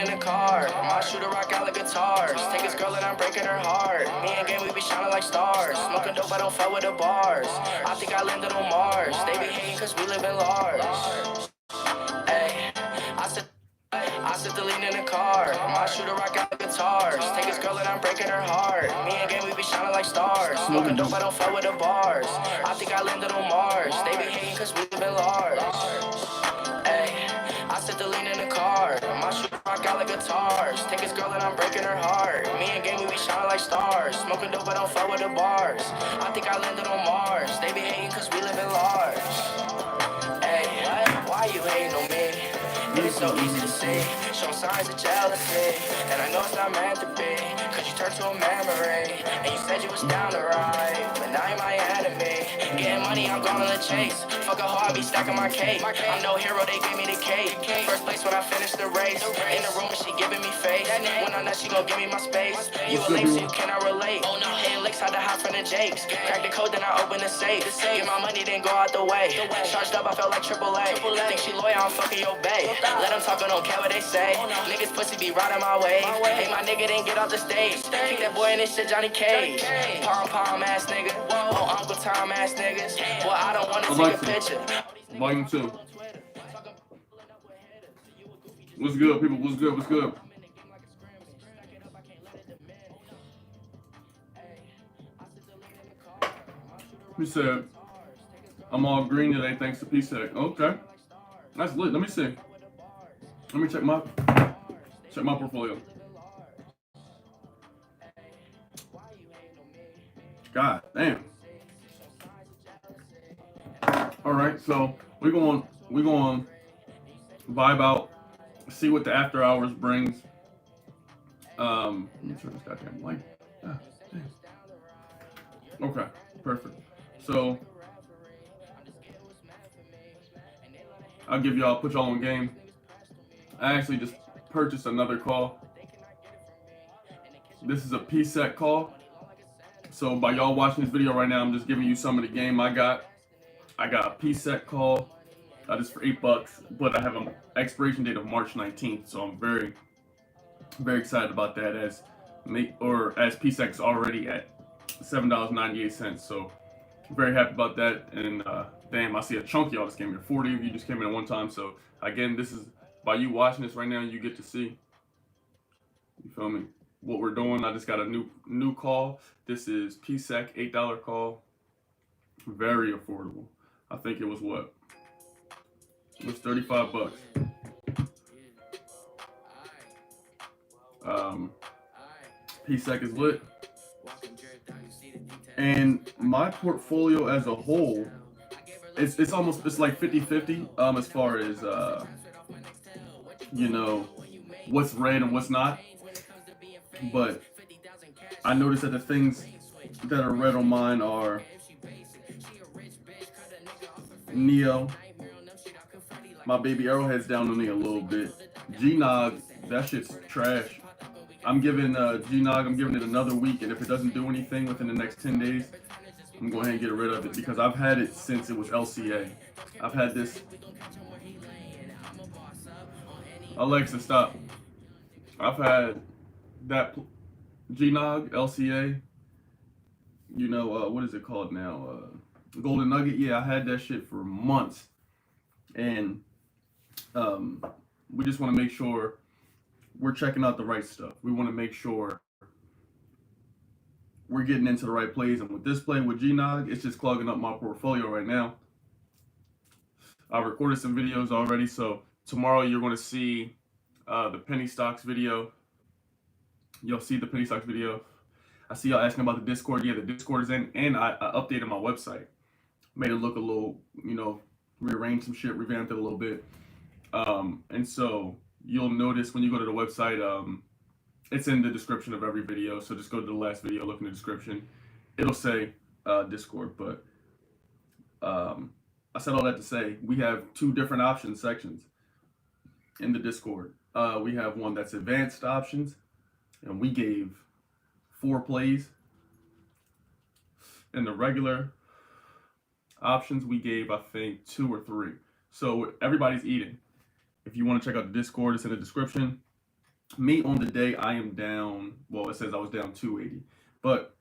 in the car. My shooter rock out like guitars. Take his girl and I'm breaking her heart. Me and game, we be shining like stars. Smoking dope, I don't fuck with the bars. I think I landed on Mars. They be hating cause we live in Lars. Ay, I sit the lean in the car. My shooter rock out like guitars. Take his girl and I'm breaking her heart. Me and game, we be shining like stars. Smoking dope, I don't fuck with the bars. I think I landed on Mars. They be hating cause we live in Lars. Ay, I sit the lean in the car. My shooter rock out like guitars. Take his girl and I'm breaking her heart. Me and game, we be shining like stars. Smoking dope, I don't fuck with the bars. I think I landed on Mars. They be hating cause we live in Lars. Ay, why you hating on me? It is so easy to see, showing signs of jealousy. And I know it's not meant to be, cause you turned to a memory. And you said you was down to ride, but now you're my enemy. Getting money, I'm going on the chase. Fuck a hobby, stacking my cake. I'm no hero, they gave me the cake. First place when I finished the race. In the room, she giving me face. When I'm not, she gon' give me my space. You a lame, so you cannot relate. Hitting licks, had to hide from the Jakes. Crack the code, then I open the safe. Get my money, then go out the way. Charged up, I felt like AAA. Think she loyal, I'm fucking your bae. Let them talk, I don't care what they say. Niggas pussy be riding my wave. Hey, my nigga didn't get off the stage. Kick that boy in this shit, Johnny Cage. Pom ass nigga. Oh, Uncle Tom ass niggas. Well, I don't wanna take a picture. Volume 2. What's good, people? What's good? What's good? He said, I'm all green today thanks to PSEC. Okay. That's lit. Let me see. Let me check my portfolio. God damn. All right, so we're going vibe out, see what the after hours brings. Let me turn this goddamn light. Ah, okay, perfect. So I'll put y'all on game. I actually just purchased another call. This is a PSEC call. So by y'all watching this video right now, I'm just giving you some of the game I got. I got a PSEC call. Just for $8, but I have an expiration date of March 19th. So I'm very, very excited about that as PSEC is already at $7.98. So very happy about that. And damn, I see a chunk of y'all just came here. 40 of you just came in at one time. So again, this is by you watching this right now, you get to see. You feel me? What we're doing. I just got a new call. This is PSEC $8 call. Very affordable. I think it was what? It was $35. PSEC is lit. And my portfolio as a whole, it's like 50-50 as far as what's red and what's not. But I noticed that the things that are red on mine are Neo. My baby Arrowhead's down on me a little bit. G-Nog, that shit's trash. I'm giving G-Nog, I'm giving it another week, and if it doesn't do anything within the next 10 days, I'm going ahead and get rid of it because I've had it since it was LCA. I've had this. Alexa, stop. I've had that G-Nog, LCA, what is it called now? Golden Nugget. Yeah, I had that shit for months. And we just want to make sure we're checking out the right stuff. We want to make sure we're getting into the right plays. And with this play with G-Nog, it's just clogging up my portfolio right now. I recorded some videos already, so tomorrow you're going to see the penny stocks video. You'll see the penny stocks video. I see y'all asking about the Discord. Yeah, the Discord is in, and I updated my website. Made it look a little, rearranged some shit, revamped it a little bit. And so you'll notice when you go to the website, it's in the description of every video. So just go to the last video, look in the description. It'll say Discord. But I said all that to say we have two different option sections in the Discord. We have one that's advanced options, and we gave 4 plays. In the regular options, we gave, I think, 2 or 3. So everybody's eating. If you want to check out the Discord, it's in the description. Me on the day I am down. Well, it says I was down 280, but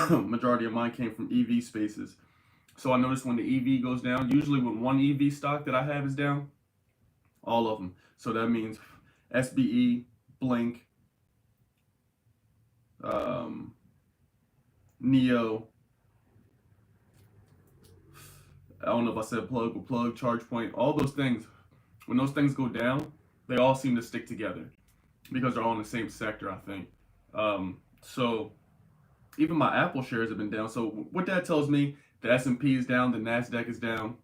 majority of mine came from EV spaces. So I noticed when the EV goes down, usually when one EV stock that I have is down, all of them. So that means SBE, Blink, um, Neo. I don't know if I said plug or plug, charge point, all those things. When those things go down, they all seem to stick together because they're all in the same sector, I think. So even my Apple shares have been down. So what that tells me, the S&P is down, the Nasdaq is down.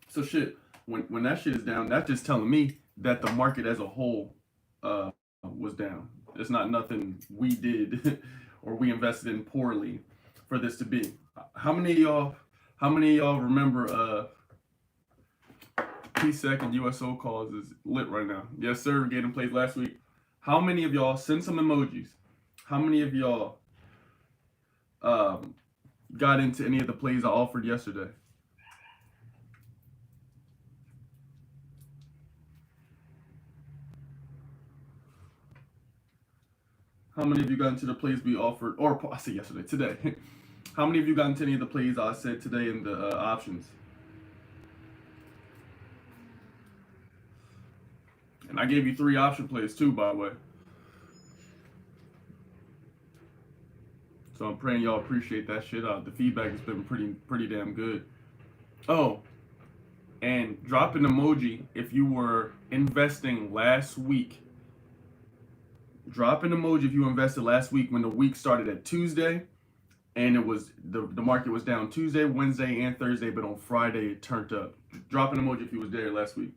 So shit, when that shit is down, that's just telling me that the market as a whole was down. It's not nothing we did or we invested in poorly for this to be. How many of y'all? How many of y'all remember PSEC and USO calls is lit right now? Yes, sir. Getting plays last week. How many of y'all send some emojis? How many of y'all um, got into any of the plays I offered yesterday? How many of you got into the plays we offered, or I said yesterday, today? How many of you got into any of the plays I said today in the options? And I gave you 3 option plays too, by the way. So I'm praying y'all appreciate that shit. The feedback has been pretty damn good. Oh, and drop an emoji if you were investing last week. Drop an emoji if you invested last week when the week started at Tuesday and it was the market was down Tuesday, Wednesday, and Thursday, but on Friday it turned up. Drop an emoji if you was there last week.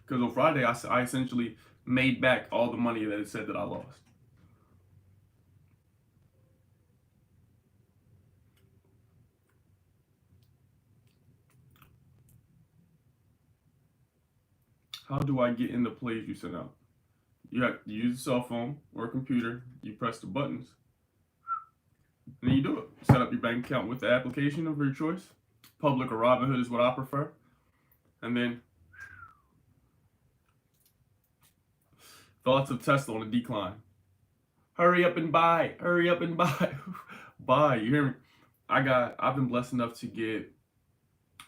Because on Friday I essentially made back all the money that it said that I lost. How do I get in the plays you sent out? You have to use a cell phone or a computer. You press the buttons, and then you do it. Set up your bank account with the application of your choice. Public or Robinhood is what I prefer. And then thoughts of Tesla on a decline. Hurry up and buy. Hurry up and buy. Buy. You hear me? I've been blessed enough to get,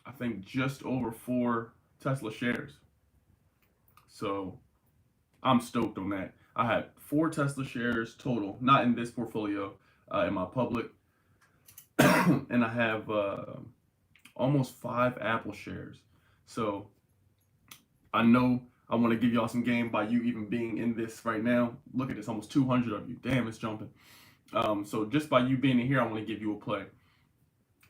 I think, just over 4 Tesla shares. So I'm stoked on that. I had 4 Tesla shares total, not in this portfolio, in my public, and I have almost 5 Apple shares. So I know I want to give y'all some game by you even being in this right now. Look at this, almost 200 of you. Damn, it's jumping. So just by you being in here, I want to give you a play.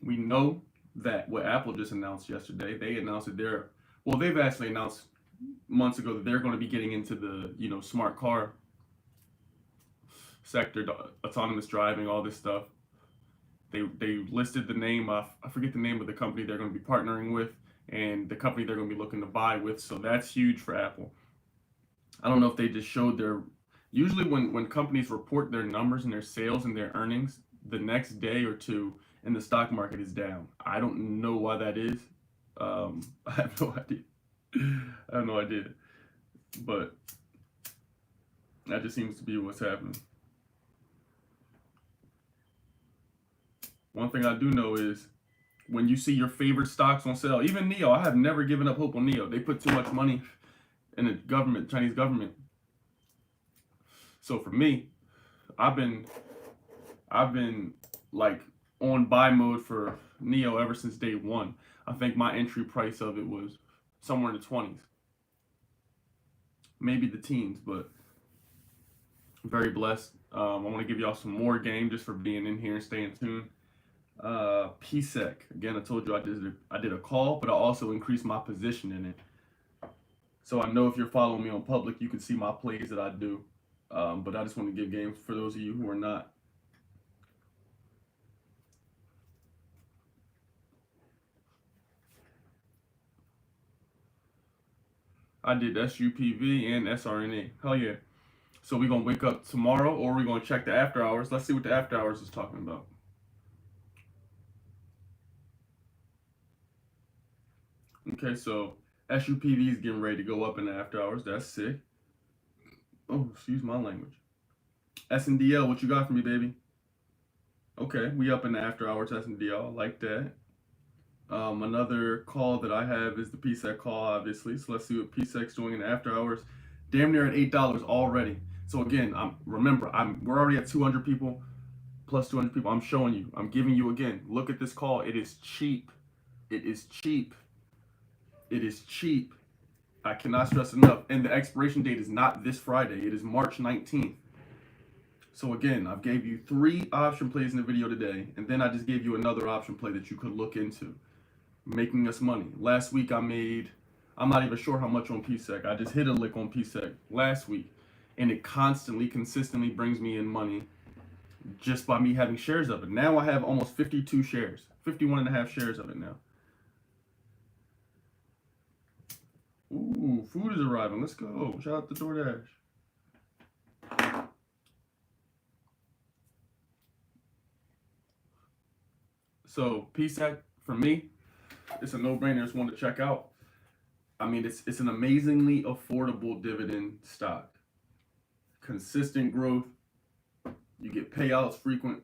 We know that what Apple just announced yesterday, they announced that they've actually announced months ago that they're going to be getting into the smart car sector, autonomous driving, all this stuff. They listed the name. I forget the name of the company they're going to be partnering with, and the company they're going to be looking to buy with. So that's huge for Apple. I don't know if they just showed their. Usually, when companies report their numbers and their sales and their earnings, the next day or two, and the stock market is down. I don't know why that is. I have no idea. I have no idea. But that just seems to be what's happening. One thing I do know is when you see your favorite stocks on sale, even Neo, I have never given up hope on Neo. They put too much money in the government, Chinese government. So for me, I've been like on buy mode for Neo ever since day one. I think my entry price of it was somewhere in the 20s, maybe the teens, but very blessed. I want to give y'all some more game just for being in here and staying tuned. PSEC. Again, I told you I did a call, but I also increased my position in it. So I know if you're following me on public, you can see my plays that I do. But I just want to give game for those of you who are not. I did SUPV and SRNA. Hell yeah. So we're going to wake up tomorrow or we're going to check the after hours. Let's see what the after hours is talking about. Okay, so SUPV is getting ready to go up in the after hours. That's sick. Oh, excuse my language. SNDL, what you got for me, baby? Okay, we up in the after hours SNDL, like that. Another call that I have is the PSEC call, obviously. So let's see what PSEC's doing in the after hours. Damn near at $8 already. So again, we're already at 200 people, plus 200 people. I'm showing you. I'm giving you again. Look at this call. It is cheap. It is cheap. It is cheap. I cannot stress enough. And the expiration date is not this Friday. It is March 19th. So again, I've gave you 3 option plays in the video today, and then I just gave you another option play that you could look into, making us money. Last week I'm not even sure how much on PSEC. I just hit a lick on PSEC last week, and it consistently brings me in money just by me having shares of it. Now I have almost 52 shares, 51 and a half shares of it now. Ooh, food is arriving. Let's go. Shout out to DoorDash. So PSEC, for me, it's a no-brainer. It's one to check out. I mean, it's an amazingly affordable dividend stock. Consistent growth. You get payouts frequent.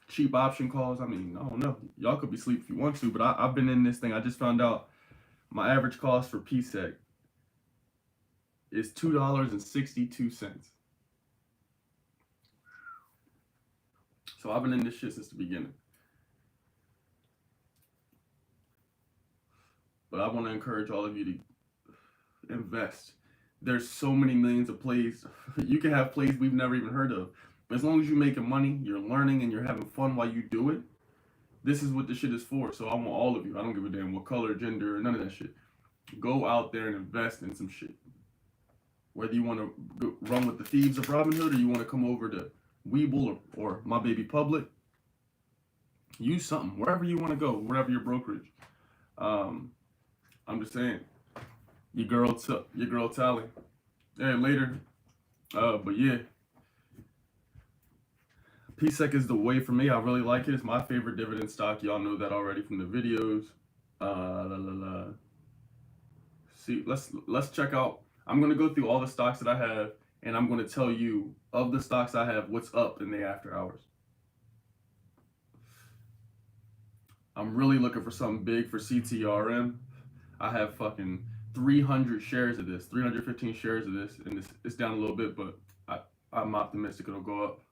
Cheap option calls. I mean, I don't know. Y'all could be asleep if you want to, but I've been in this thing. I just found out my average cost for PSEC is $2.62. So I've been in this shit since the beginning. But I want to encourage all of you to invest. There's so many millions of plays. You can have plays we've never even heard of. As long as you're making money, you're learning, and you're having fun while you do it, this is what this shit is for. So I want all of you. I don't give a damn what color, gender, none of that shit. Go out there and invest in some shit. Whether you want to run with the thieves of Robinhood or you want to come over to Webull or My Baby Public, use something. Wherever you want to go, wherever your brokerage. I'm just saying, your girl Tally. Hey, later. But yeah, PSEC is the way for me. I really like it. It's my favorite dividend stock. Y'all know that already from the videos. See, let's check out. I'm gonna go through all the stocks that I have, and I'm gonna tell you of the stocks I have what's up in the after hours. I'm really looking for something big for CTRM. I have fucking 300 shares of this, 315 shares of this, and it's down a little bit, but I'm optimistic it'll go up.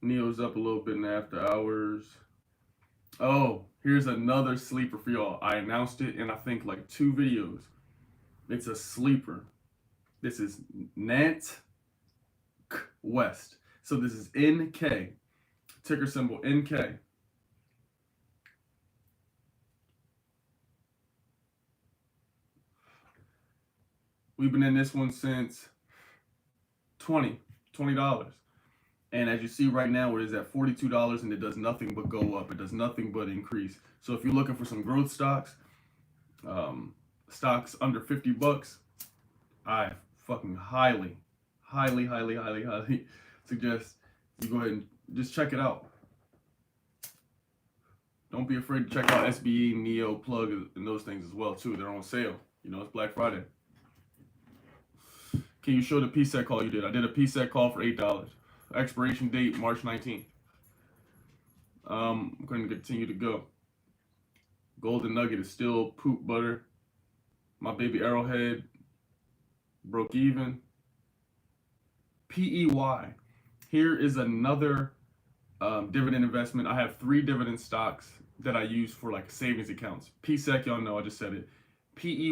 NEO's up a little bit in the after hours. Oh, here's another sleeper for y'all. I announced it in I think like 2 videos. It's a sleeper. This is NantWest. So this is NK. Ticker symbol NK. We've been in this one since $20. And as you see right now, it is at $42 and it does nothing but go up. It does nothing but increase. So if you're looking for some growth stocks, stocks under $50, I fucking highly suggest you go ahead and just check it out. Don't be afraid to check out SBE, NEO, Plug, and those things as well too. They're on sale. You know, it's Black Friday. Can you show the PSEC call you did? I did a PSEC call for $8. Expiration date March 19th. I'm going to continue to go. Golden Nugget is still poop butter. My Baby Arrowhead broke even. PEY. Here is another dividend investment. I have 3 dividend stocks that I use for like savings accounts. PSEC, y'all know, I just said it. PEY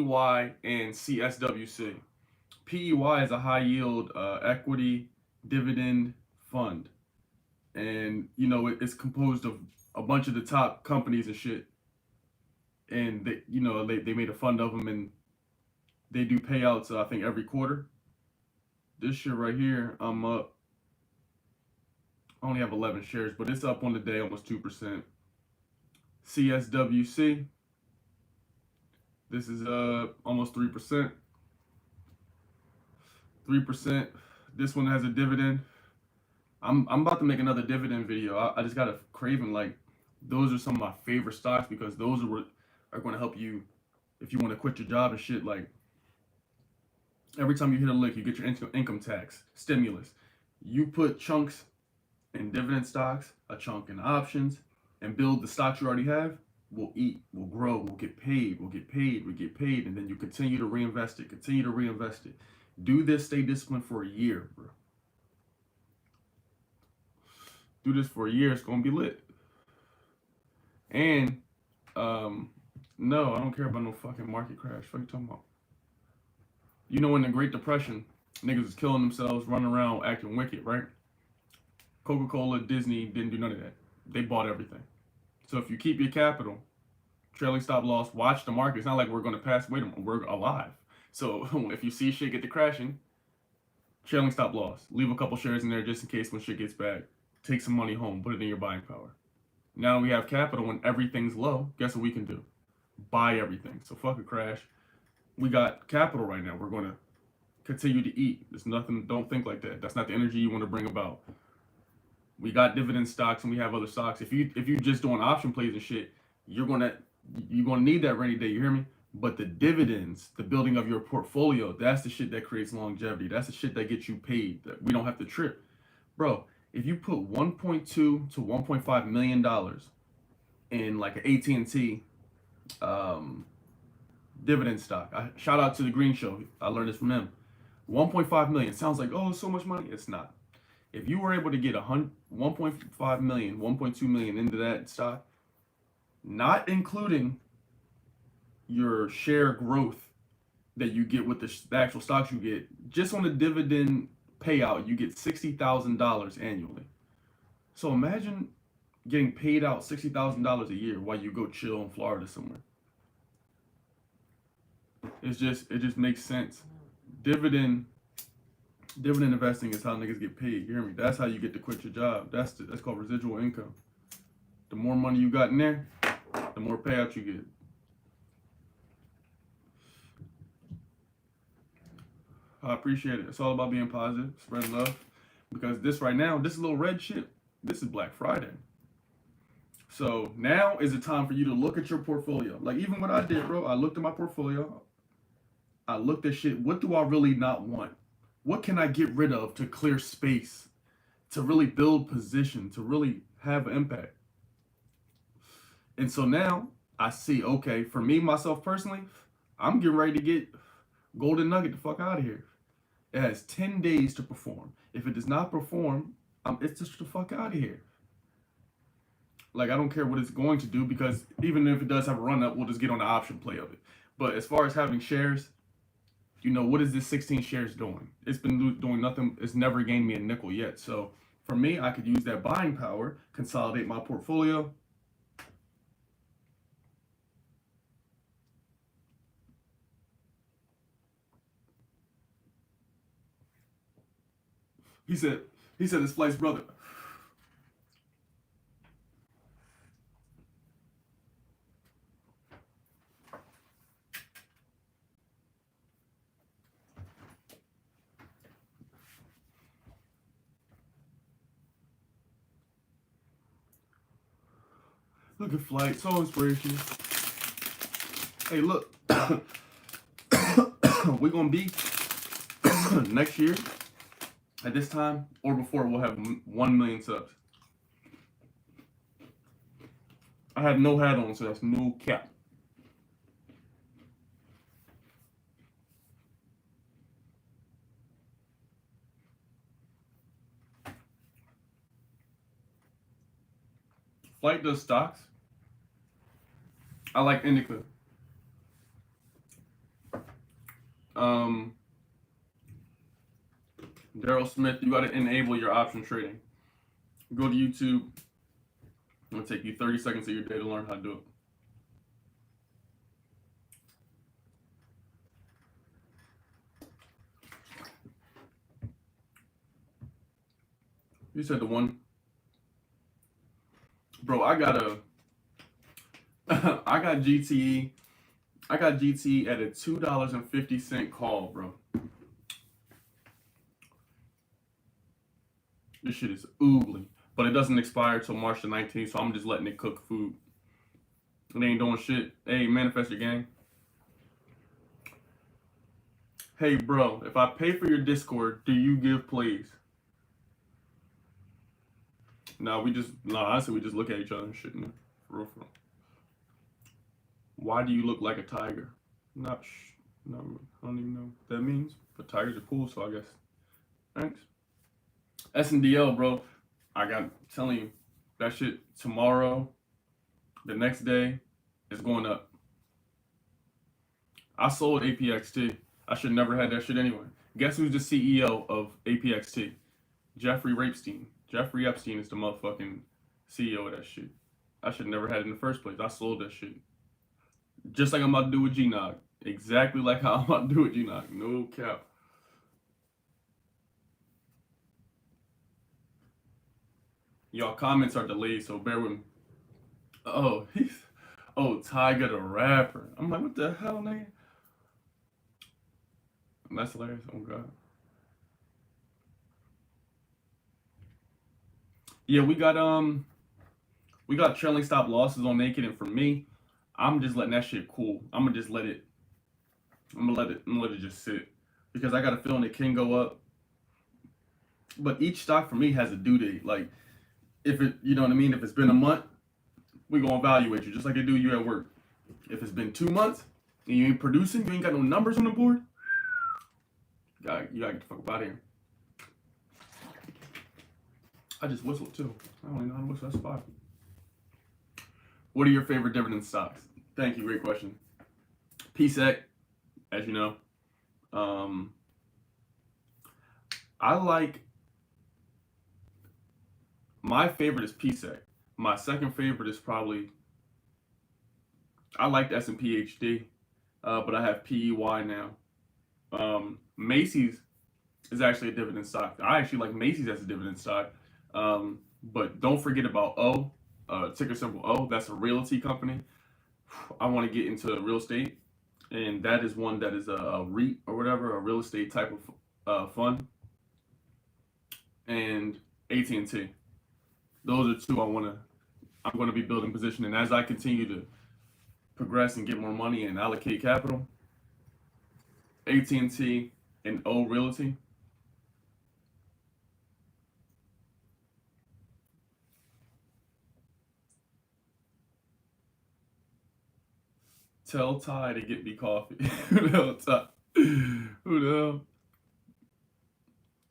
and CSWC. PEY is a high yield equity dividend fund, and you know it's composed of a bunch of the top companies and shit, and they made a fund of them, and they do payouts I think every quarter. This shit right here, I'm up. I only have 11 shares, but it's up on the day almost 2%. CSWC, this is almost 3%. 3%. This one has a dividend. I'm about to make another dividend video. I just got a craving. Like, those are some of my favorite stocks because those are what are going to help you if you want to quit your job and shit. Like, Every time you hit a lick, you get your income tax, stimulus. You put chunks in dividend stocks, a chunk in options, and build the stocks you already have, we'll eat, we'll grow, we'll get paid, we'll get paid, we get paid, and then you continue to reinvest it, continue to reinvest it. Do this, stay disciplined for a year, bro. Do this for a year, it's gonna be lit. And no, I don't care about no fucking market crash. What are you talking about? You know, in the Great Depression, niggas was killing themselves, running around acting wicked, right? Coca-Cola, Disney didn't do none of that. They bought everything. So if you keep your capital, trailing stop loss, watch the market. It's not like we're going to pass away. We're alive. So if you see shit get to crashing, trailing stop loss. Leave a couple shares in there just in case when shit gets bad. Take some money home. Put it in your buying power. Now we have capital when everything's low. Guess what we can do? Buy everything. So fuck a crash. We got capital right now. We're going to continue to eat. There's nothing. Don't think like that. That's not the energy you want to bring about. We got dividend stocks and we have other stocks. If you just doing option plays and shit, you're gonna need that rainy day. You hear me? But the dividends, the building of your portfolio, that's the shit that creates longevity. That's the shit that gets you paid. That we don't have to trip, bro. If you put 1.2 to 1.5 million dollars in like an AT&T dividend stock, shout out to the Green Show. I learned this from him. 1.5 million sounds like, oh, so much money. It's not. If you were able to get 1.5 million, 1.2 million into that stock, not including your share growth that you get with the actual stocks you get, just on the dividend payout, you get $60,000 annually. So imagine getting paid out $60,000 a year while you go chill in Florida somewhere. It just makes sense. Dividend investing is how niggas get paid. You hear me? That's how you get to quit your job. That's called residual income. The more money you got in there, the more payout you get. I appreciate it. It's all about being positive, spreading love. Because this right now, this little red shit, this is Black Friday. So now is the time for you to look at your portfolio. Like even what I did, bro, I looked at my portfolio. I looked at shit. What do I really not want? What can I get rid of to clear space, to really build position, to really have an impact? And so now I see, okay, for me, myself personally, I'm getting ready to get Golden Nugget the fuck out of here. It has 10 days to perform. If it does not perform, it's just the fuck out of here. Like, I don't care what it's going to do because even if it does have a run up, we'll just get on the option play of it. But as far as having shares, you know, what is this 16 shares doing? It's been doing nothing. It's never gained me a nickel yet. So for me, I could use that buying power, consolidate my portfolio. He said his Flight's brother. Look at Flight, so inspirational. Hey, look, we're gonna be next year at this time or before we'll have 1 million subs. I have no hat on, so that's no cap. Flight does stocks. I like Indica. Daryl Smith, you got to enable your option trading. Go to YouTube. It'll take you 30 seconds of your day to learn how to do it. You said the one. Bro, I got GTE. I got GTE at a $2.50 call, bro. This shit is oogly. But it doesn't expire till March the 19th, so I'm just letting it cook food. And they ain't doing shit. Hey, manifest your gang. Hey, bro, if I pay for your Discord, do you give plays? No, honestly, we just look at each other and shit, man. For real, for real. Why do you look like a tiger? Not, no, I don't even know what that means. But tigers are cool, so I guess. Thanks. SNDL, bro. I got telling you, that shit tomorrow, the next day, is going up. I sold APXT. I should never had that shit anyway. Guess who's the CEO of APXT? Jeffrey Rapstein. Jeffrey Epstein is the motherfucking CEO of that shit. I should never had it in the first place. I sold that shit. Just like I'm about to do with G-Nog. Exactly like how I'm about to do with G-Nog. No cap. Y'all comments are delayed, so bear with me. Oh, Tyga the rapper. I'm like, what the hell, nigga? That's hilarious. Oh god. Yeah, we got trailing stop losses on Naked, and for me, I'm just letting that shit cool. I'm gonna let it just sit because I got a feeling it can go up. But each stock for me has a due date. Like if it, you know what I mean. If it's been a month, we gonna evaluate you just like they do you at work. If it's been 2 months and you ain't producing, you ain't got no numbers on the board, you gotta get the fuck up out of here. I just whistled too. I don't even know how to whistle. That's fine. What are your favorite dividend stocks? Thank you. Great question. PSEC, as you know. I like, my favorite is PSEC. My second favorite is probably, I liked S&P HD, but I have PEY now. Macy's is actually a dividend stock. I actually like Macy's as a dividend stock. But don't forget about O, ticker symbol O. That's a realty company. I want to get into real estate, and that is one that is a REIT or whatever, a real estate type of fund. And AT&T. Those are two I'm going to be building position. And as I continue to progress and get more money and allocate capital, AT&T and O Realty. Tell Ty to get me coffee. Who the hell, Ty? Who the hell?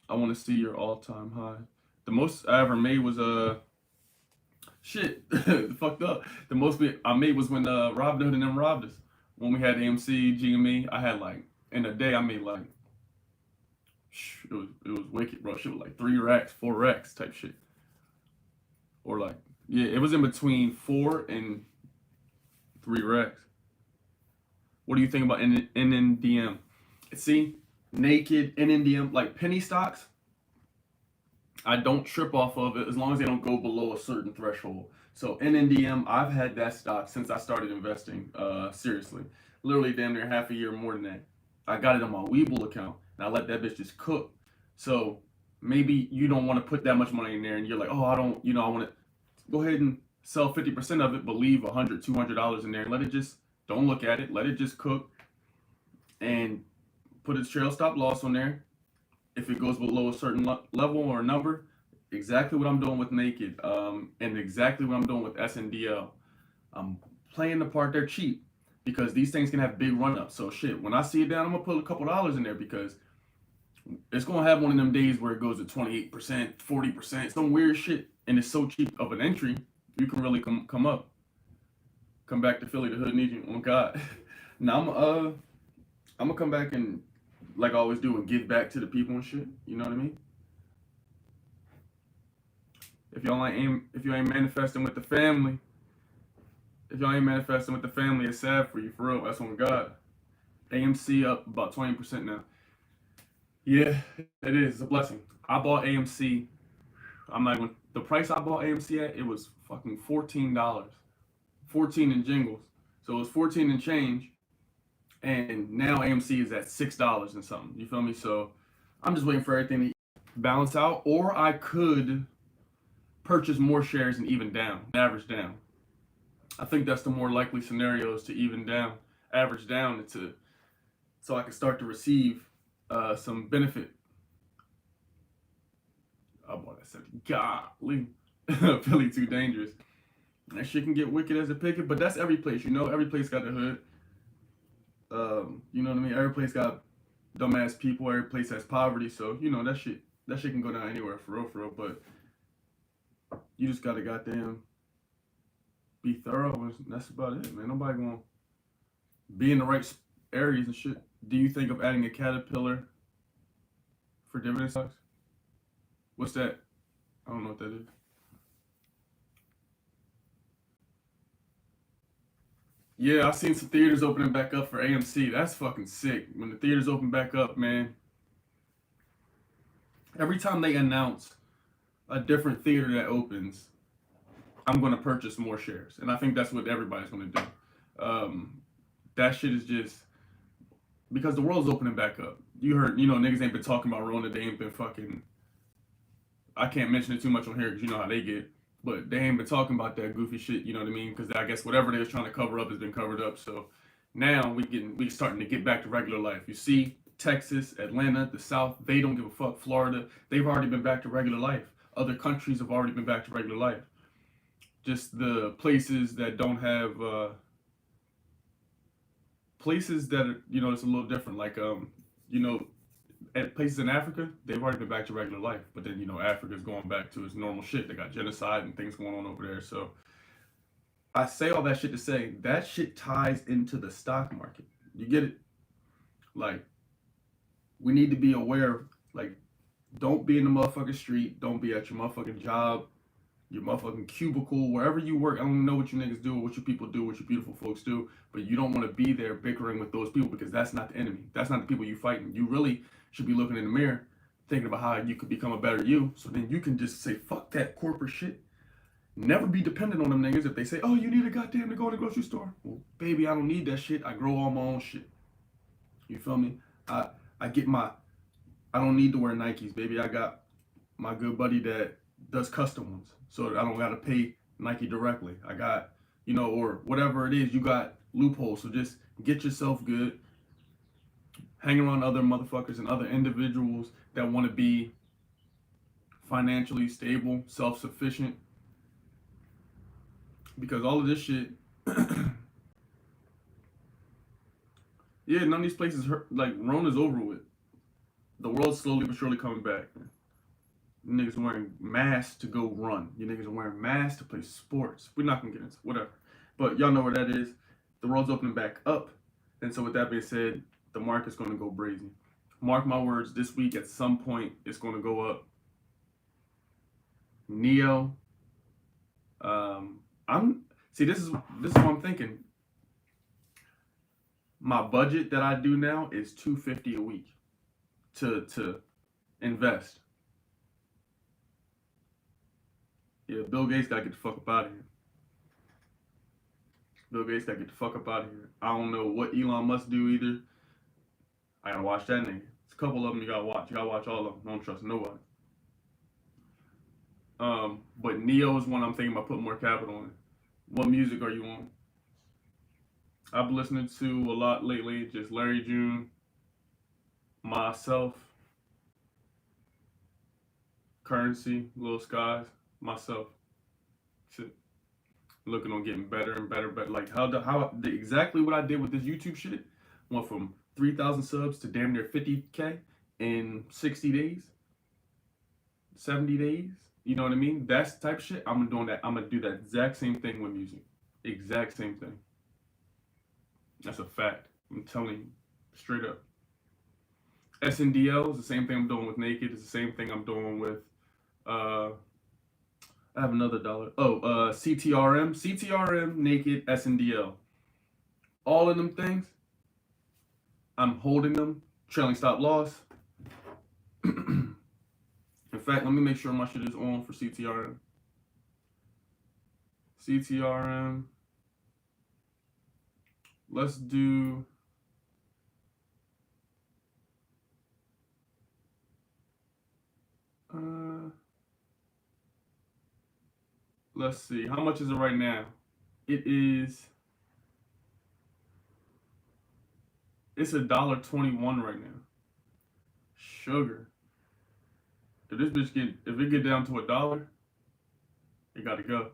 I want to see your all-time high. The most I ever made was shit. Fucked up. The most I made was when Rob Hood and them robbed us. When we had AMC, GME, I had like in a day I made like it was wicked, bro. Shit was like 3 racks, 4 racks type shit. Or like yeah, it was in between 4 and 3 racks. What do you think about NNDM? See, Naked, NNDM, like penny stocks, I don't trip off of it as long as they don't go below a certain threshold. So NNDM, I've had that stock since I started investing. Seriously, literally damn near half a year more than that. I got it on my Webull account, and I let that bitch just cook. So maybe you don't want to put that much money in there, and you're like, oh, I don't, I want to go ahead and sell 50% of it, but leave $100, $200 in there, and let it just, don't look at it, let it just cook, and put its trail stop loss on there. If it goes below a certain level or number, exactly what I'm doing with Naked, and exactly what I'm doing with SNDL. I'm playing the part they're cheap because these things can have big run-ups. So shit, when I see it down, I'm gonna put a couple dollars in there because it's gonna have one of them days where it goes to 28%, 40%, some weird shit, and it's so cheap of an entry, you can really come up. Come back to Philly, the hood needs you. Oh God. Now I'm gonna come back and like I always do and give back to the people and shit. You know what I mean? If y'all ain't manifesting with the family, it's sad for you, for real. That's on God. AMC up about 20% now. Yeah, it is. It's a blessing. I bought AMC. I'm not even, the price I bought AMC at, it was fucking $14. 14 in jingles. So it was 14 and change. And now AMC is at $6 and something. You feel me? So I'm just waiting for everything to balance out. Or I could purchase more shares and even down, average down. I think that's the more likely scenario, is to even down, average down, so I can start to receive some benefit. Oh boy, that said, golly, Philly too dangerous. That shit can get wicked as a picket, but that's every place, you know. Every place got the hood. You know what I mean. Every place got dumbass people. Every place has poverty. So you know that shit can go down anywhere for real, for real. But you just gotta goddamn be thorough. And that's about it, man. Nobody gonna be in the right areas and shit. Do you think of adding a caterpillar for dividend stocks? What's that? I don't know what that is. Yeah, I've seen some theaters opening back up for AMC. That's fucking sick. When the theaters open back up, man, every time they announce a different theater that opens, I'm gonna purchase more shares, and I think that's what everybody's gonna do. That shit is just because the world's opening back up. You heard, niggas ain't been talking about Rona. They ain't been fucking. I can't mention it too much on here because you know how they get. But they ain't been talking about that goofy shit. You know what I mean? Because I guess whatever they was trying to cover up has been covered up. So now we starting to get back to regular life. You see, Texas, Atlanta, the South, they don't give a fuck. Florida, they've already been back to regular life. Other countries have already been back to regular life. Just the places that don't have places that are, it's a little different. Like you know, at places in Africa, they've already been back to regular life. But then Africa's going back to its normal shit. They got genocide and things going on over there. So I say all that shit to say that shit ties into the stock market. You get it? Like we need to be aware. Like don't be in the motherfucking street. Don't be at your motherfucking job, your motherfucking cubicle, wherever you work. I don't know what you niggas do, what you people do, what you beautiful folks do, but you don't want to be there bickering with those people because that's not the enemy. That's not the people you fighting. You really should be looking in the mirror, thinking about how you could become a better you, so then you can just say, fuck that corporate shit. Never be dependent on them niggas if they say, oh, you need a goddamn to go to the grocery store. Well, baby, I don't need that shit. I grow all my own shit. You feel me? I get I don't need to wear Nikes, baby. I got my good buddy that does custom ones, so I don't gotta pay Nike directly. I got, or whatever it is, you got loopholes. So just get yourself good, hang around other motherfuckers and other individuals that want to be financially stable, self-sufficient, because all of this shit, yeah, none of these places hurt. Like Rona's over with. The world's slowly but surely coming back. You niggas are wearing masks to go run. You niggas are wearing masks to play sports. We're not gonna get into whatever. But y'all know where that is. The world's opening back up. And so with that being said, the market's gonna go brazy. Mark my words, this week at some point it's gonna go up. Neo. This is what I'm thinking. My budget that I do now is $250 a week to invest. Yeah, Bill Gates gotta get the fuck up out of here. Bill Gates gotta get the fuck up out of here. I don't know what Elon Musk do either. I gotta watch that nigga. It's a couple of them you gotta watch. You gotta watch all of them. Don't trust nobody. But Neo is one I'm thinking about putting more capital in. What music are you on? I've been listening to a lot lately. Just Larry June, myself, Currency, Lil Skies, myself. Shit. Looking on getting better and better, but like exactly what I did with this YouTube shit. Went from 3,000 subs to damn near 50K in 60 days, 70 days. You know what I mean? That's the type of shit. I'm doing that. I'm gonna do that exact same thing with music. Exact same thing. That's a fact. I'm telling you, straight up. SNDL is the same thing I'm doing with Naked. It's the same thing I'm doing with. I have another dollar. CTRM, Naked, SNDL. All of them things. I'm holding them. Trailing stop loss. In fact, let me make sure my shit is on for CTRM. CTRM. Let's do. Let's see. How much is it right now? It's $1.21 right now. sugar. If it get down to $1, it gotta go.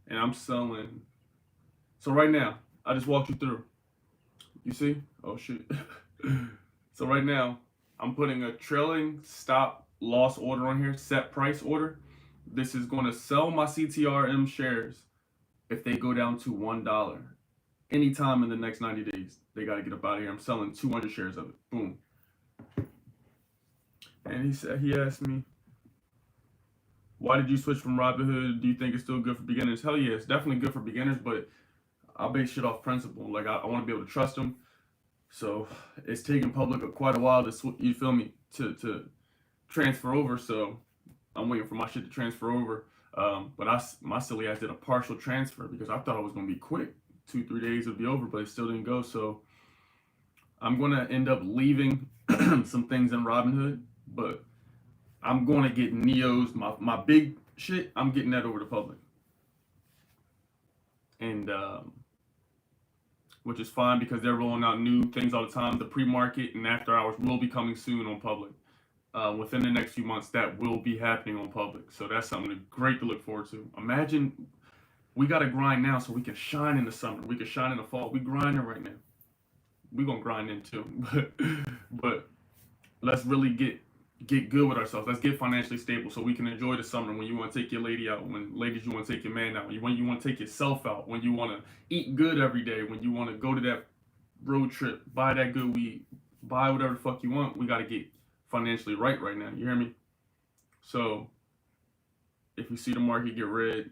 And I'm selling. So right now, I just walked you through. You see? Oh shit. So right now, I'm putting a trailing stop loss order on here, set price order. This is going to sell my CTRM shares if they go down to $1 anytime in the next 90 days. They got to get up out of here. I'm selling 200 shares of it. Boom. And he asked me, why did you switch from Robinhood? Do you think it's still good for beginners? Hell yeah, it's definitely good for beginners, but I base shit off principle. Like I want to be able to trust them. So it's taken public quite a while to, you feel me, to transfer over. So I'm waiting for my shit to transfer over. But my silly ass did a partial transfer because I thought it was gonna be quick. 2-3 days would be over, but it still didn't go. So I'm gonna end up leaving some things in Robinhood, but I'm gonna get Neo's my big shit. I'm getting that over to public, and which is fine because they're rolling out new things all the time. The pre-market and after hours will be coming soon on public. Within the next few months, that will be happening on public. So that's something great to look forward to. Imagine we got to grind now so we can shine in the summer. We can shine in the fall. We grinding right now. We gonna grind in too, but let's really get good with ourselves. Let's get financially stable so we can enjoy the summer. When you want to take your lady out, when ladies you want to take your man out, when you want to take yourself out, when you want to eat good every day, when you want to go to that road trip, buy that good weed, buy whatever the fuck you want. We got to get financially right now. You hear me? So if you see the market get red,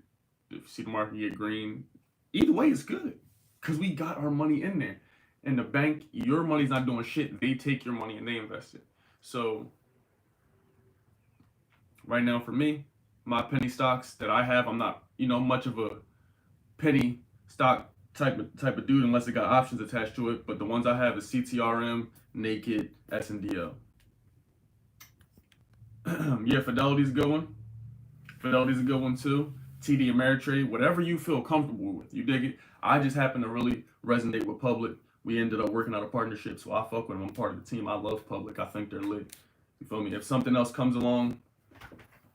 if you see the market get green, either way it's good because we got our money in there. And the bank, your money's not doing shit. They take your money and they invest it. So right now for me, my penny stocks that I have, I'm not, much of a penny stock type of dude unless it got options attached to it. But the ones I have is CTRM, Naked, SNDL. Yeah, Fidelity's a good one. Fidelity's a good one too. TD Ameritrade, whatever you feel comfortable with, you dig it. I just happen to really resonate with Public. We ended up working out a partnership, so I fuck with them. I'm part of the team. I love Public. I think they're lit. You feel me? If something else comes along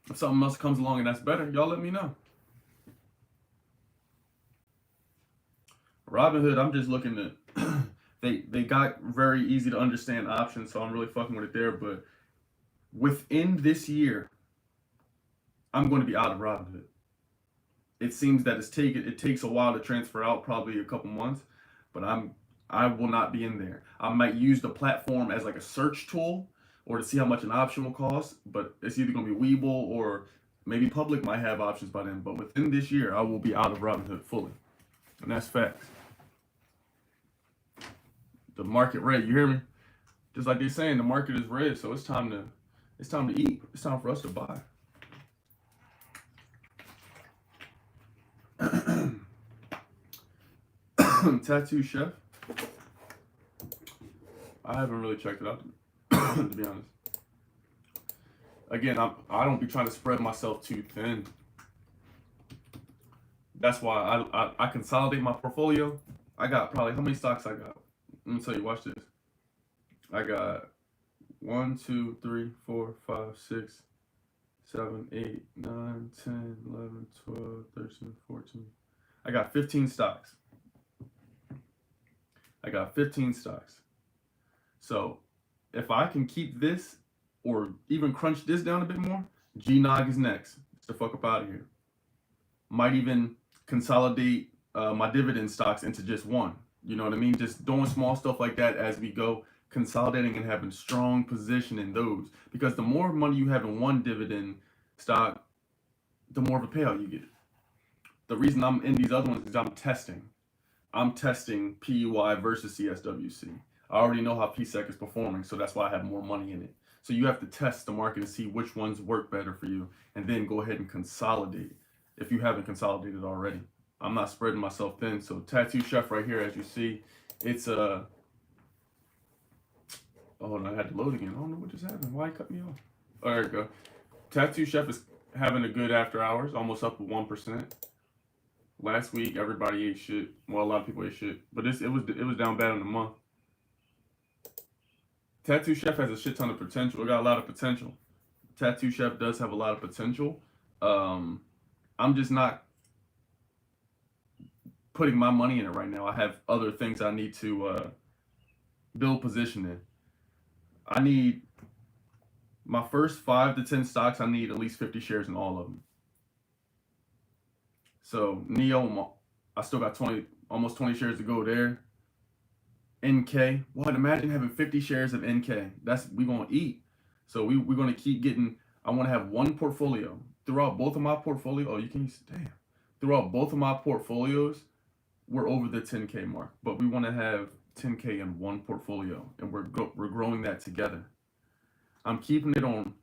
and that's better, y'all let me know. Robinhood, I'm just looking to they got very easy to understand options, so I'm really fucking with it there. But within this year, I'm going to be out of Robinhood. It seems that it takes a while to transfer out, probably a couple months, but I will not be in there. I might use the platform as like a search tool or to see how much an option will cost, but it's either going to be Webull or maybe Public might have options by then. But within this year, I will be out of Robinhood fully, and that's facts. The market red, you hear me? Just like they're saying, the market is red, so it's time to eat. It's time for us to buy. Tattoo Chef. I haven't really checked it out, to be honest. Again, I don't be trying to spread myself too thin. That's why I consolidate my portfolio. I got probably, how many stocks I got? Let me tell you, watch this. I got 1, 2, 3, 4, 5, 6, 7, 8, 9, 10, 11, 12, 13, 14. I got 15 stocks. So if I can keep this or even crunch this down a bit more, GNOG is next. Get the fuck up out of here. Might even consolidate my dividend stocks into just one. You know what I mean? Just doing small stuff like that as we go, consolidating and having strong position in those. Because the more money you have in one dividend stock, the more of a payout you get. The reason I'm in these other ones is I'm testing PUI versus CSWC. I already know how PSEC is performing, so that's why I have more money in it. So you have to test the market and see which ones work better for you, and then go ahead and consolidate if you haven't consolidated already. I'm not spreading myself thin. So Tattoo Chef right here, as you see, it's a. Oh, no, I had to load again. I don't know what just happened. Why it cut me off? Oh, there we go. Tattoo Chef is having a good after hours, almost up with 1%. Last week, everybody ate shit. Well, a lot of people ate shit, but it was down bad in the month. Tattoo Chef has a shit ton of potential. It got a lot of potential. Tattoo Chef does have a lot of potential. I'm just not putting my money in it right now. I have other things I need to build position in. I need my first 5 to 10 stocks. I need at least 50 shares in all of them. So Neo, I still got almost 20 shares to go there. NK, what? Imagine having 50 shares of NK. We gonna eat. So we're gonna keep getting. I want to have one portfolio throughout both of my portfolio. Oh, you can damn. Throughout both of my portfolios, we're over the 10K mark, but we want to have 10K in one portfolio, and we're growing that together. I'm keeping it on.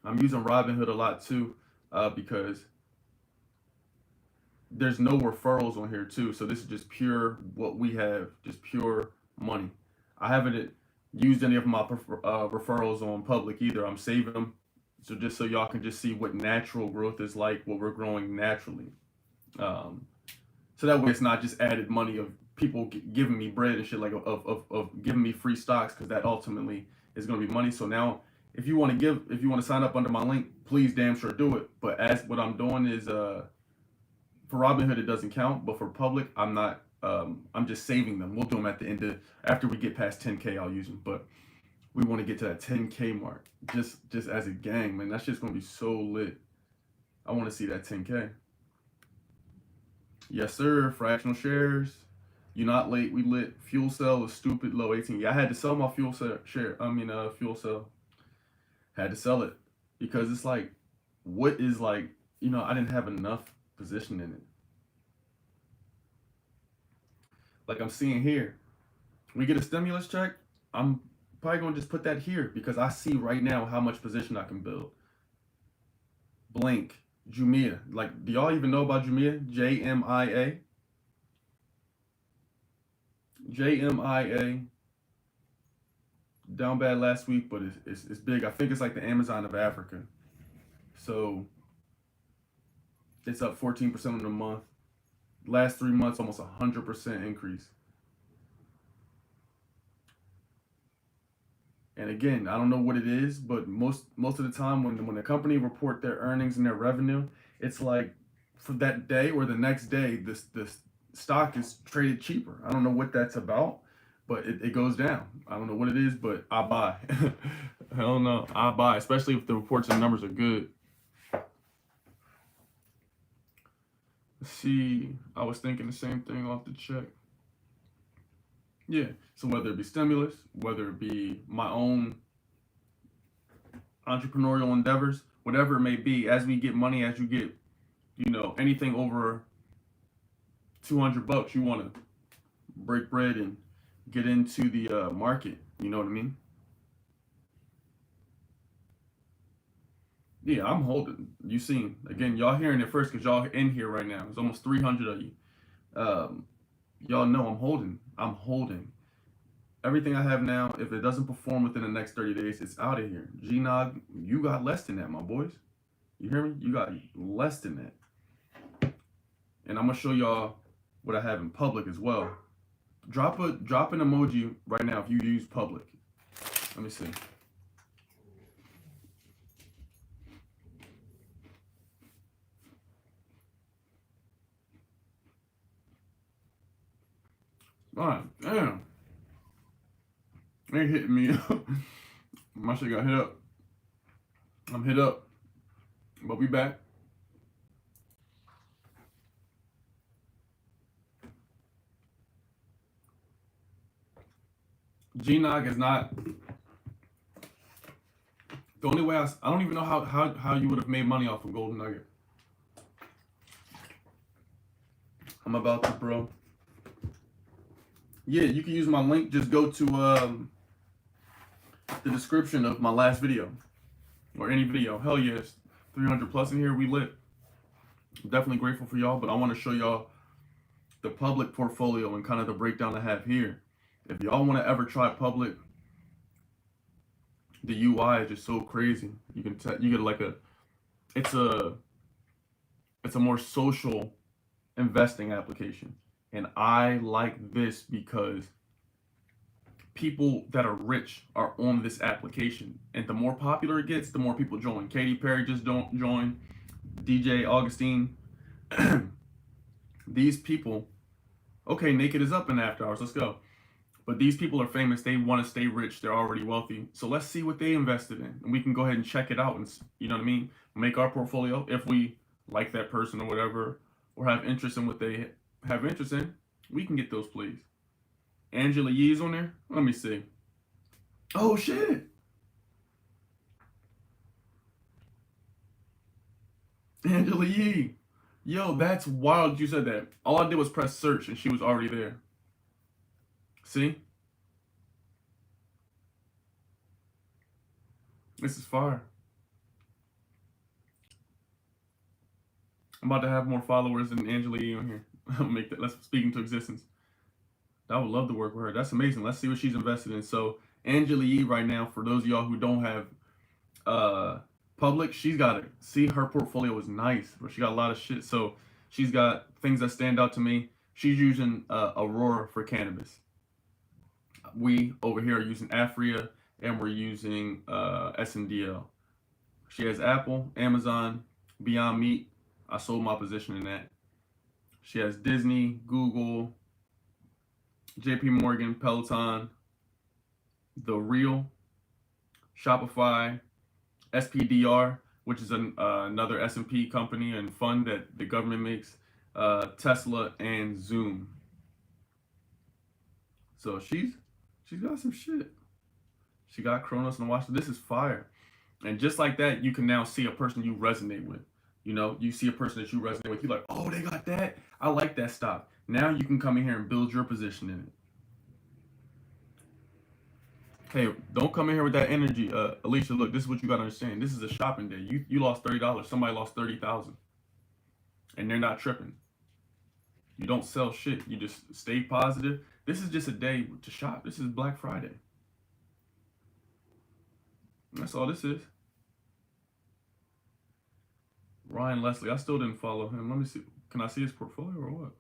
I'm using Robinhood a lot too, because there's no referrals on here too. So this is just pure what we have, just pure money. I haven't used any of my referrals on public either. I'm saving them, so just so y'all can just see what natural growth is like, what we're growing naturally. So that way it's not just added money of people giving me bread and shit, like of giving me free stocks, because that ultimately is going to be money. So now if you want to sign up under my link, please damn sure do it. But as what I'm doing is for Robinhood it doesn't count, but for public I'm not. I'm just saving them. We'll do them at the end after we get past 10K. I'll use them, but we want to get to that 10K mark just as a gang, man. That's just going to be so lit. I want to see that 10K. Yes, sir. Fractional shares. You're not late. We lit. Fuel cell is stupid low 18. Yeah, I had to sell my fuel cell. Had to sell it because it's like, what is like, I didn't have enough position in it. Like I'm seeing here, we get a stimulus check. I'm probably gonna just put that here because I see right now how much position I can build. Blink. Jumia, like, do y'all even know about Jumia? JMIA. JMIA. Down bad last week, but it's big. I think it's like the Amazon of Africa. So it's up 14% in a month. Last 3 months, almost 100% increase. And again, I don't know what it is, but most of the time when the company report their earnings and their revenue, it's like for that day or the next day, this stock is traded cheaper. I don't know what that's about, but it goes down. I don't know what it is, but I buy. Hell no, I buy, especially if the reports and numbers are good. Let's see, I was thinking the same thing off the check. Yeah, so whether it be stimulus, whether it be my own entrepreneurial endeavors, whatever it may be, as we get money, as you get, anything over $200, you want to break bread and get into the market. You know what I mean? Yeah, I'm holding. You seen, again, y'all hearing it first because y'all in here right now. There's almost 300 of you. Y'all know I'm holding. Everything I have now, if it doesn't perform within the next 30 days, it's out of here. G-Nog, you got less than that, my boys. You hear me? You got less than that. And I'm going to show y'all what I have in public as well. Drop an emoji right now if you use public. Let me see. All right, damn. Ain't hitting me up. My shit got hit up. I'm hit up. But we back. G-Nog is not the only way. I don't even know how you would have made money off of Golden Nugget. I'm about to, bro. Yeah, you can use my link. Just go to the description of my last video or any video. Hell yes, 300 plus in here. We lit. I'm definitely grateful for y'all, but I want to show y'all the public portfolio and kind of the breakdown I have here. If y'all want to ever try public, the UI is just so crazy. You get like it's a more social investing application. And I like this because people that are rich are on this application, and the more popular it gets, the more people join. Katy Perry just don't join. DJ Augustine. These people. Okay, Naked is up in After Hours. Let's go. But these people are famous. They want to stay rich. They're already wealthy. So let's see what they invested in, and we can go ahead and check it out, and you know what I mean. Make our portfolio if we like that person or whatever, or have interest in what they have interest in. We can get those plays. Angela Yee's on there. Let me see. Oh shit. Angela Yee. Yo, that's wild you said that. All I did was press search and she was already there. See? This is fire. I'm about to have more followers than Angela Yee on here. I'll make that. Let's speak into existence. I would love to work with her. That's amazing. Let's see what she's invested in. So Angela Yee right now, for those of y'all who don't have public, she's got it. See, her portfolio is nice, but she got a lot of shit. So she's got things that stand out to me. She's using Aurora for cannabis. We over here are using Afria, and we're using SNDL. She has Apple, Amazon, Beyond Meat. I sold my position in that. She has Disney, Google, JP Morgan, Peloton, The Real, Shopify, SPDR, which is another S&P company and fund that the government makes, Tesla, and Zoom. So she's got some shit. She got Kronos and Watch. This is fire. And just like that, you can now see a person you resonate with. You know, you see a person that you resonate with. You're like, oh, they got that. I like that stock. Now you can come in here and build your position in it. Hey, don't come in here with that energy. Alicia, look, this is what you got to understand. This is a shopping day. You lost $30. Somebody lost $30,000. And they're not tripping. You don't sell shit. You just stay positive. This is just a day to shop. This is Black Friday. That's all this is. Ryan Leslie, I still didn't follow him. Let me see. Can I see his portfolio or what?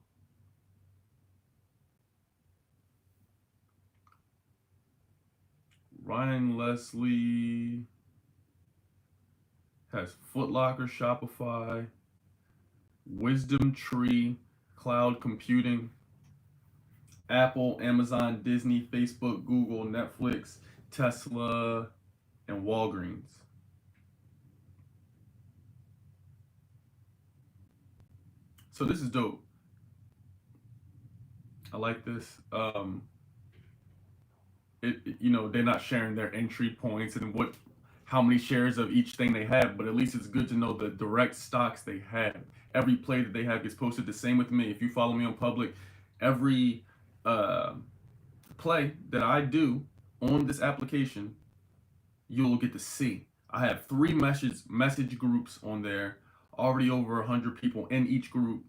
Ryan Leslie has Foot Locker, Shopify, Wisdom Tree, Cloud Computing, Apple, Amazon, Disney, Facebook, Google, Netflix, Tesla, and Walgreens. So this is dope. I like this. You know, they're not sharing their entry points and how many shares of each thing they have, but at least it's good to know the direct stocks they have. Every play that they have gets posted. The same with me. If you follow me on public, every play that I do on this application, you'll get to see. I have 3 message groups on there, already over 100 people in each group.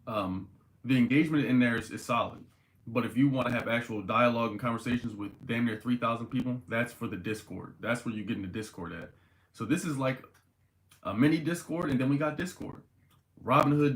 The engagement in there is solid. But if you want to have actual dialogue and conversations with damn near 3,000 people, that's for the Discord. That's where you get in the Discord at. So this is like a mini Discord, and then we got Discord. Robinhood